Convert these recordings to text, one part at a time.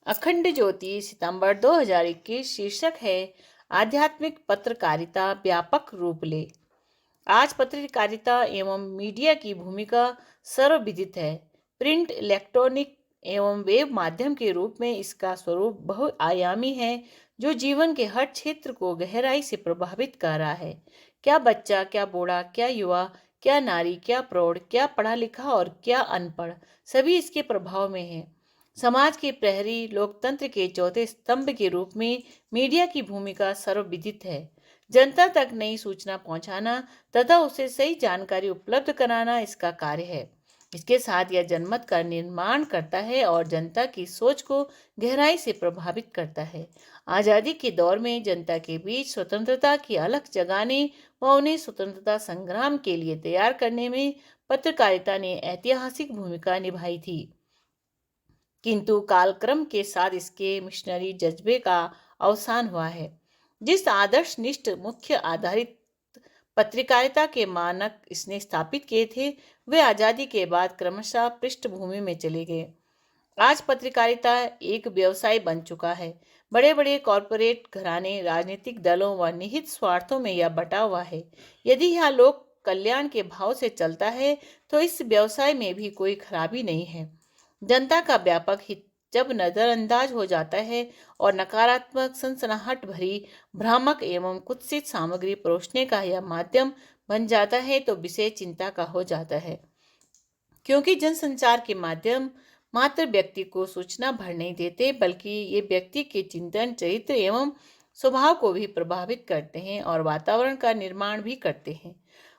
अखंड ज्योति सितंबर 2021। शीर्षक है आध्यात्मिक पत्रकारिता व्यापक रूप ले। आज पत्रकारिता एवं मीडिया की भूमिका सर्वविदित है। प्रिंट, इलेक्ट्रॉनिक एवं वेब माध्यम के रूप में इसका स्वरूप बहुआयामी है, जो जीवन के हर क्षेत्र को गहराई से प्रभावित कर रहा है। क्या बच्चा, क्या बूढ़ा, क्या युवा, क्या नारी, क्या प्रौढ़, क्या पढ़ा लिखा और क्या अनपढ़, सभी इसके प्रभाव में है। समाज के प्रहरी, लोकतंत्र के चौथे स्तंभ के रूप में मीडिया की भूमिका सर्वविदित है। जनता तक नई सूचना पहुंचाना तथा उसे सही जानकारी उपलब्ध कराना इसका कार्य है। इसके साथ यह जनमत का निर्माण करता है और जनता की सोच को गहराई से प्रभावित करता है। आज़ादी के दौर में जनता के बीच स्वतंत्रता की अलख जगाने व उन्हें स्वतंत्रता संग्राम के लिए तैयार करने में पत्रकारिता ने ऐतिहासिक भूमिका निभाई थी। किंतु कालक्रम के साथ इसके मिशनरी जज्बे का अवसान हुआ है। जिस आदर्श निष्ठ मुख्य आधारित पत्रकारिता के मानक इसने स्थापित किए थे, वे आजादी के बाद क्रमशः पृष्ठभूमि में चले गए। आज पत्रकारिता एक व्यवसाय बन चुका है। बड़े बड़े कॉरपोरेट घराने, राजनीतिक दलों व निहित स्वार्थों में यह बटा हुआ है। यदि यह लोक कल्याण के भाव से चलता है तो इस व्यवसाय में भी कोई खराबी नहीं है। जनता का व्यापक हित जब नजरअंदाज हो जाता है और नकारात्मक, सनसनाहट भरी, भ्रामक एवं कुत्सित सामग्री परोसने का यह माध्यम बन जाता है तो विषय चिंता का हो जाता है। क्योंकि जनसंचार के माध्यम मात्र व्यक्ति को सूचना भर नहीं देते, बल्कि ये व्यक्ति के चिंतन, चरित्र एवं स्वभाव को भी प्रभावित करते हैं और वातावरण का निर्माण भी करते हैं।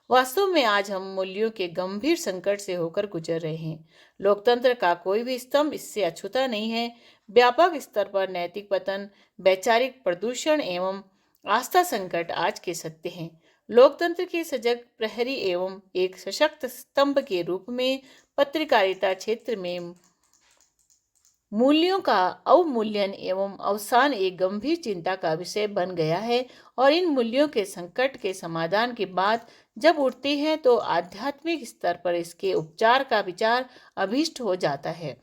वास्तव में आज हम मूल्यों के गंभीर संकट से होकर गुजर रहे हैं। लोकतंत्र का कोई भी स्तंभ इससे अछूता नहीं है। व्यापक स्तर पर नैतिक पतन, वैचारिक प्रदूषण एवं आस्था संकट आज के सत्य हैं। लोकतंत्र के सजग प्रहरी एवं एक सशक्त स्तंभ के रूप में पत्रकारिता क्षेत्र में मूल्यों का अवमूल्यन एवं अवसान एक गंभीर चिंता का विषय बन गया है और इन मूल्यों के संकट के समाधान की बात जब उठती है तो आध्यात्मिक स्तर पर इसके उपचार का विचार अभीष्ट हो जाता है।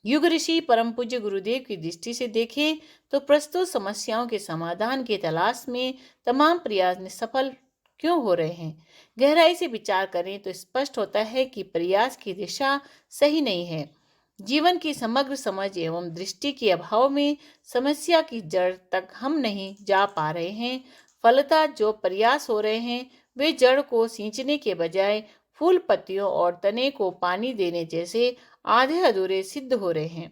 युग ऋषि परम पूज्य गुरुदेव की दृष्टि से देखें तो प्रस्तुत समस्याओं के समाधान की तलाश में तमाम प्रयास निष्फल क्यों हो रहे हैं? गहराई से विचार करें तो स्पष्ट होता है कि प्रयास की दिशा सही नहीं है। जीवन की समग्र समझ एवं दृष्टि के अभाव में समस्या की जड़ तक हम नहीं जा पा रहे हैं। फलतः जो प्रयास हो रहे हैं वे जड़ को सींचने के बजाय फूल, पत्तियों और तने को पानी देने जैसे आधे अधूरे सिद्ध हो रहे हैं।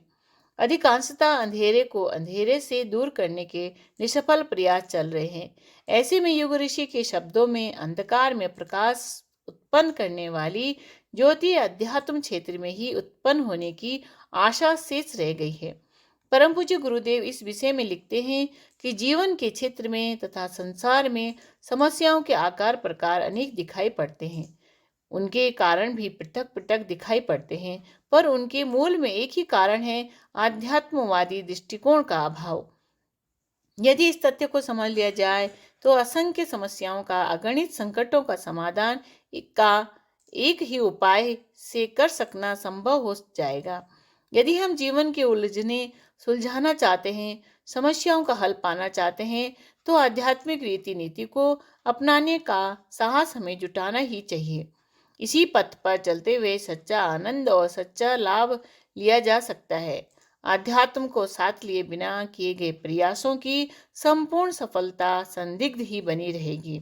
अधिकांशतः अंधेरे को अंधेरे से दूर करने के निष्फल प्रयास चल रहे हैं। ऐसे में युग ऋषि के शब्दों में अंधकार में प्रकाश उत्पन्न करने वाली ज्योति अध्यात्म क्षेत्र में ही उत्पन्न होने की आशा शेष रह गई है। परम पूज्य गुरुदेव इस विषय में लिखते हैं कि जीवन के क्षेत्र में तथा संसार में समस्याओं के आकार प्रकार अनेक दिखाई पड़ते हैं। उनके कारण भी पृथक पृथक दिखाई पड़ते हैं, पर उनके मूल में एक ही कारण है, आध्यात्मवादी दृष्टिकोण का अभाव। यदि इस तथ्य को समझ लिया जाए तो असंख्य समस्याओं का, अगणित संकटों का समाधान का एक ही उपाय से कर सकना संभव हो जाएगा। यदि हम जीवन के उलझने सुलझाना चाहते हैं, समस्याओं का हल पाना चाहते हैं, तो आध्यात्मिक रीति नीति को अपनाने का साहस हमें जुटाना ही चाहिए। इसी पथ पर चलते हुए सच्चा आनंद और सच्चा लाभ लिया जा सकता है। आध्यात्म को साथ लिए बिना किए गए प्रयासों की संपूर्ण सफलता संदिग्ध ही बनी रहेगी।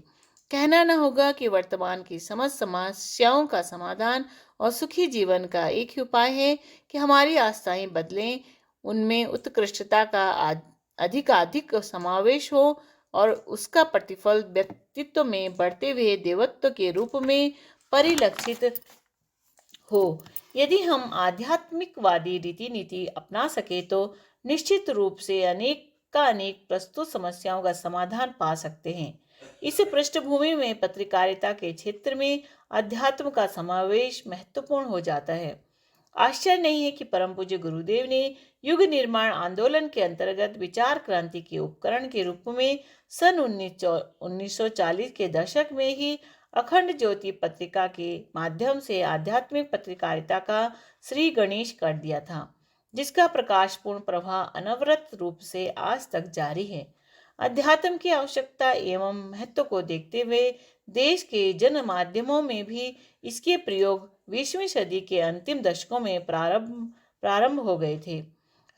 कहना न होगा कि वर्तमान की समस्त समस्याओं का समाधान और सुखी जीवन का एक ही उपाय है कि हमारी आस्थाएं बदलें, उनमें उत्कृष्टता का अधिकाधिक समावेश हो और उसका प्रतिफल व्यक्तित्व में बढ़ते हुए देवत्व के रूप में परिलक्षित हो। यदि हम आध्यात्मिकवादी रीति नीति अपना सके तो निश्चित रूप से अनेक प्रस्तुत समस्याओं का समाधान पा सकते हैं। इस पृष्ठभूमि में पत्रकारिता के क्षेत्र में अध्यात्म का समावेश महत्वपूर्ण हो जाता है। आश्चर्य नहीं है कि परम पूज्य गुरुदेव ने युग निर्माण आंदोलन के अंतर्गत विचार क्रांति के उपकरण के रूप में सन 1940 के दशक में ही अखंड ज्योति पत्रिका के माध्यम से आध्यात्मिक पत्रकारिता का श्री गणेश कर दिया था। जिसका प्रकाशपूर्ण प्रवाह अनवरत रूप से आज तक जारी है। अध्यात्म की आवश्यकता एवं महत्व को देखते हुए देश के जन माध्यमों में भी इसके प्रयोग 20वीं सदी के अंतिम दशकों में प्रारंभ प्रारंभ हो गए थे।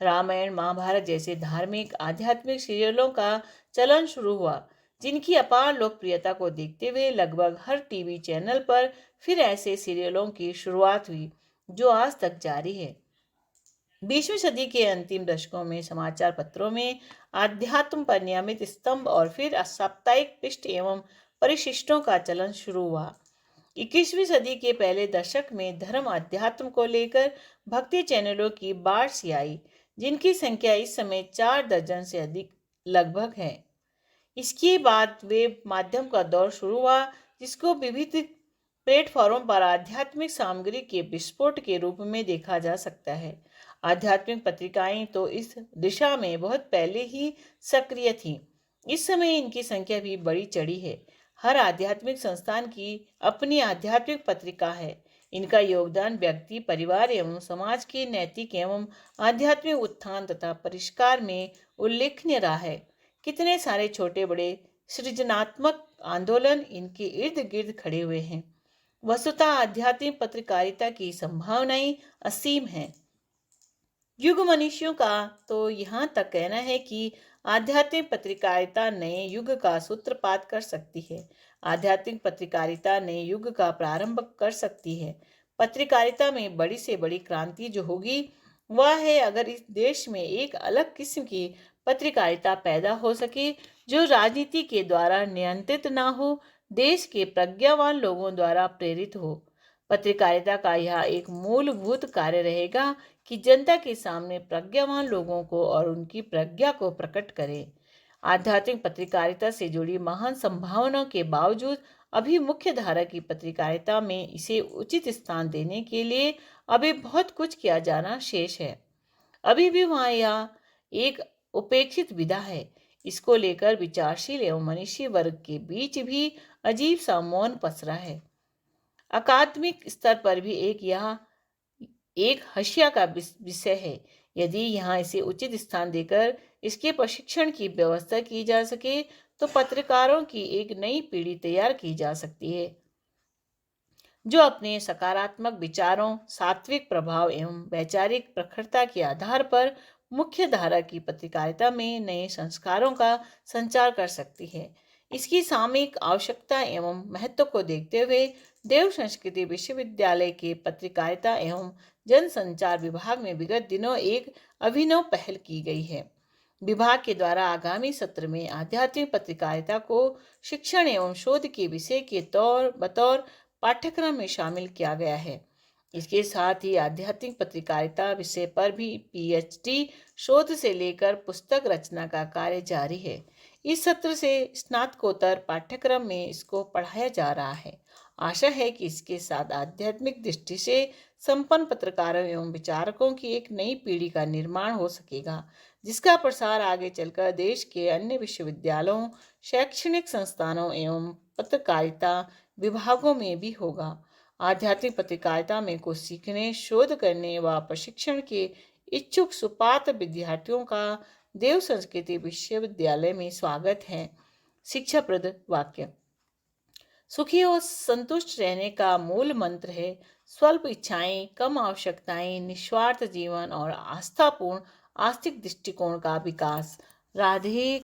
रामायण महाभारत जैसे धार्मिक आध्यात्मिक सीरियलों का चलन शुरू हुआ, जिनकी अपार लोकप्रियता को देखते हुए लगभग हर टीवी चैनल पर फिर ऐसे सीरियलों की शुरुआत हुई जो आज तक जारी है। 20वीं सदी के अंतिम दशकों में समाचार पत्रों में आध्यात्म पर नियमित स्तंभ और फिर साप्ताहिक पृष्ठ एवं परिशिष्टों का चलन शुरू हुआ। 21वीं सदी के पहले दशक में धर्म अध्यात्म को लेकर भक्ति चैनलों की बाढ़ सी आई, जिनकी संख्या इस समय 4 दर्जन से अधिक लगभग है। इसके बाद वेब माध्यम का दौर शुरू हुआ, जिसको विविध प्लेटफॉर्म पर आध्यात्मिक सामग्री के विस्फोट के रूप में देखा जा सकता है। आध्यात्मिक पत्रिकाएं तो इस दिशा में बहुत पहले ही सक्रिय थीं। इस समय इनकी संख्या भी बढ़ी चढ़ी है। हर आध्यात्मिक संस्थान की अपनी आध्यात्मिक पत्रिका है। इनका योगदान व्यक्ति, परिवार एवं समाज के नैतिक एवं आध्यात्मिक उत्थान तथा परिष्कार में उल्लेखनीय रहा है। कितने सारे छोटे बड़े सृजनात्मक आंदोलन इनके इर्द गिर्द खड़े हुए हैं। वस्तुतः आध्यात्मिक पत्रकारिता की संभावनाएं असीम हैं। युग मनुष्यों का तो यहाँ तक कहना है कि आध्यात्मिक पत्रकारिता नए युग का सूत्रपात कर सकती है। आध्यात्मिक पत्रकारिता नए युग का प्रारंभ कर सकती है। पत्रकारिता में बड़ी से बड़ी क्रांति जो होगी वह है अगर इस देश में एक अलग किस्म की पत्रकारिता पैदा हो सके, जो राजनीति के द्वारा नियंत्रित ना हो, देश के प्रज्ञावान लोगों द्वारा प्रेरित हो। पत्रकारिता का यह एक मूलभूत कार्य रहेगा कि जनता के सामने प्रज्ञावान लोगों को और उनकी प्रज्ञा को प्रकट करे। आध्यात्मिक पत्रकारिता से जुड़ी महान संभावनाओं के बावजूद अभी मुख्य धारा की पत्रकारिता में इसे उचित स्थान देने के लिए अभी बहुत कुछ किया जाना शेष है। अभी भी वहाँ यह एक उपेक्षित विधा है। इसको लेकर विचारशील एवं मनीषी वर्ग के बीच भी अजीब सा मौन पसरा है। अकादमिक स्तर पर भी यह एक हाशिया का विषय है। यदि यहाँ इसे उचित स्थान देकर इसके प्रशिक्षण की व्यवस्था की जा सके तो पत्रकारों की एक नई पीढ़ी तैयार की जा सकती है, जो अपने सकारात्मक विचारों, सात्विक प्रभाव एवं वैचारिक प्रखरता के आधार पर मुख्य धारा की पत्रकारिता में नए संस्कारों का संचार कर सकती है। इसकी सामयिक आवश्यकता एवं महत्व को देखते हुए देव संस्कृति विश्वविद्यालय के पत्रकारिता एवं जनसंचार विभाग में विगत दिनों एक अभिनव पहल की गई है। विभाग के द्वारा आगामी सत्र में आध्यात्मिक पत्रकारिता को शिक्षण एवं शोध के विषय के बतौर पाठ्यक्रम में शामिल किया गया है। इसके साथ ही आध्यात्मिक पत्रकारिता विषय पर भी पीएचडी शोध से लेकर पुस्तक रचना का कार्य जारी है। इस सत्र से स्नातकोत्तर पाठ्यक्रम में इसको पढ़ाया जा रहा है। आशा है कि इसके साथ आध्यात्मिक दृष्टि से संपन्न पत्रकारों एवं विचारकों की एक नई पीढ़ी का निर्माण हो सकेगा, जिसका प्रसार आगे चलकर देश के अन्य विश्वविद्यालयों, शैक्षणिक संस्थानों एवं पत्रकारिता विभागों में भी होगा। आध्यात्मिक पत्रकारिता में कुछ सीखने, शोध करने व प्रशिक्षण के इच्छुक सुपात्र विद्यार्थियों का देव संस्कृति विश्वविद्यालय में स्वागत है। शिक्षाप्रद वाक्य। सुखी और संतुष्ट रहने का मूल मंत्र है स्वल्प इच्छाएं, कम आवश्यकताएं, निस्वार्थ जीवन और आस्थापूर्ण आस्तिक दृष्टिकोण का विकास। राधे